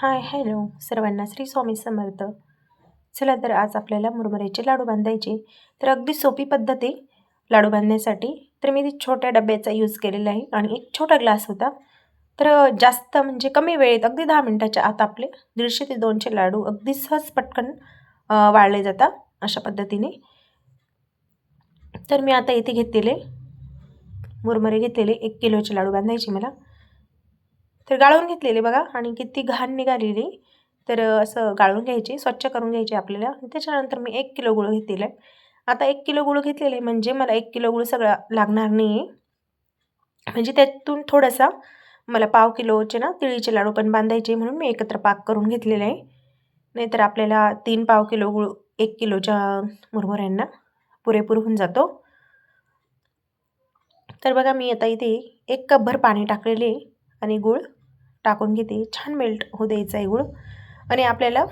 Hi hello सर्वांना श्री स्वामी समर्थ. चला तर आज आपल्याला मुरमुऱ्याचे लाडू बांधायचे. तर अगदी सोपी पद्धत आहे लाडू बांधण्यासाठी. तर मी छोट्या डब्याचा यूज केलेला आहे आणि एक छोटा ग्लास होता. तर जास्त म्हणजे कमी वेळेत अगदी 10 मिनिटाच्या आत आपले 150 ते 200 लाडू अगदी सहज पटकन वाळले जातात अशा पद्धतीने. तर मी आता इथे घेतलेले मुरमुरे घेतलेले 1 किलोचे लाडू बांधायचे मला. तर गाळून घेतलेले बघा आणि किती घाण निघालेली. तर असं गाळून घ्यायचे, स्वच्छ करून घ्यायचे आपल्याला. आणि त्याच्यानंतर मी 1 किलो गूळ घेतलेला आहे. आता 1 किलो गूळ घेतलेले म्हणजे मला 1 किलो गूळ सगळा लागणार नाही आहे. म्हणजे त्यातून थोडासा मला पाव किलोचे ना तिळीचे लाडू पण बांधायचे म्हणून मी एकत्र पाक करून घेतलेला आहे. नाहीतर आपल्याला 3 पाव किलो गूळ 1 किलोच्या मुरमुऱ्यांना पुरेपूर होऊन जातो. तर बघा मी आता इथे 1 कपभर पाणी टाकलेले आणि गूळ टाकून घेते. छान मेल्ट होऊ द्यायचा आहे गूळ. आणि आपल्याला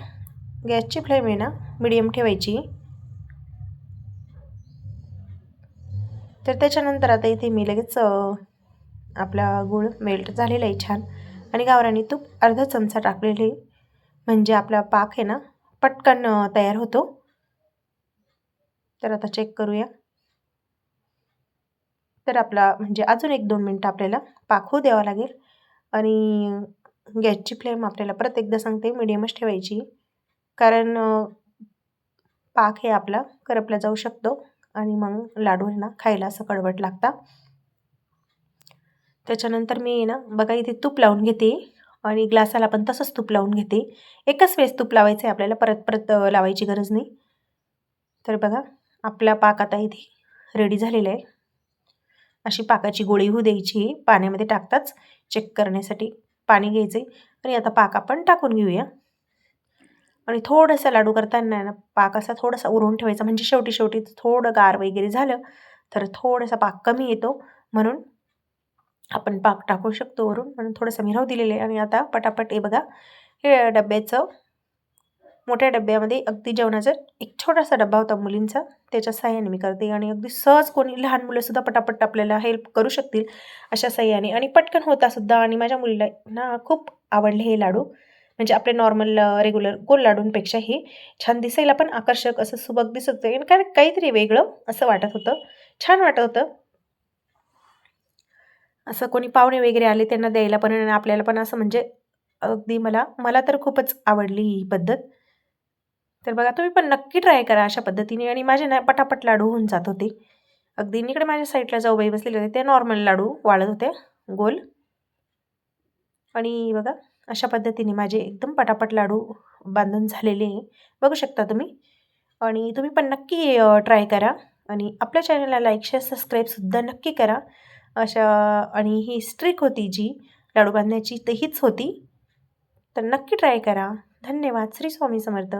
गॅसची फ्लेम आहे ना मीडियम ठेवायची. तर त्याच्यानंतर आता इथे मी लगेच आपला गूळ मेल्ट झालेला आहे छान. आणि गावरानी तूप अर्धा चमचा टाकलेले म्हणजे आपला पाक आहे ना पटकन तयार होतो. तर आता चेक करूया. तर आपला म्हणजे अजून 1-2 मिनटं आपल्याला पाक होऊ द्यावा लागेल. आणि गॅसची फ्लेम आपल्याला परत एकदा सांगते मीडियमच ठेवायची. कारण पाक हे आपला करपला जाऊ शकतो आणि मग लाडू ना खायला असं कडवट लागतात. त्याच्यानंतर मी ना बघा इथे तूप लावून घेते आणि ग्लासाला पण तसंच तूप लावून घेते. एकच वेळेस तूप लावायचं आहे आपल्याला, परत परत लावायची गरज नाही. तर बघा आपला पाक आता इथे रेडी झालेला आहे. अशी पाकाची गोळी होऊ द्यायची पाण्यामध्ये टाकताच चेक करण्यासाठी पाणी घ्यायचे. आणि आता पाक आपण टाकून घेऊया. आणि थोडंसं लाडू करताना ना पाक असा थोडासा उरून ठेवायचा म्हणजे शेवटी थोडं गार वगैरे झालं तर थोडासा पाक कमी येतो म्हणून आपण पाक टाकू शकतो वरून. म्हणून थोडंसं मी राहू दिलेलं आहे. आणि आता पटापट हे बघा हे डब्याचं मोठ्या डब्यामध्ये अगदी जेवणाचा एक छोटासा डब्बा होता मुलींचा त्याच्या साहाय्याने मी करते. आणि अगदी सहज कोणी लहान मुलंसुद्धा पटापट आपल्याला हेल्प करू शकतील अशा साहाय्याने आणि पटकन होतासुद्धा. आणि माझ्या मुलीला ना खूप आवडले हे लाडू. म्हणजे आपले नॉर्मल रेग्युलर गोल लाडूंपेक्षा हे छान दिसायला पण आकर्षक असं सुबक दिसत होतं आणि काय काहीतरी वेगळं असं वाटत होतं. छान वाटत होतं. असं कोणी पाहुणे वगैरे आले त्यांना द्यायला पण आणि आपल्याला पण असं म्हणजे अगदी मला मला तर खूपच आवडली ही पद्धत. तर बघा तुम्ही पण नक्की ट्राय करा अशा पद्धतीने. आणि माझे ना पटापट लाडू होऊन जात होते. अगदी इकडे माझ्या साईडला जाऊबाई बसलेले होते. ते नॉर्मल लाडू वाळत होते गोल. आणि बघा अशा पद्धतीने माझे एकदम पटापट लाडू बांधून झालेले आहे. बघू शकता तुम्ही. आणि तुम्ही पण नक्की ट्राय करा. आणि आपल्या चॅनलला लाईक शेअर सबस्क्राईबसुद्धा नक्की करा. अशा आणि ही ट्रिक होती जी लाडू बांधण्याची तर हीच होती. तर नक्की ट्राय करा. धन्यवाद. श्री स्वामी समर्थ.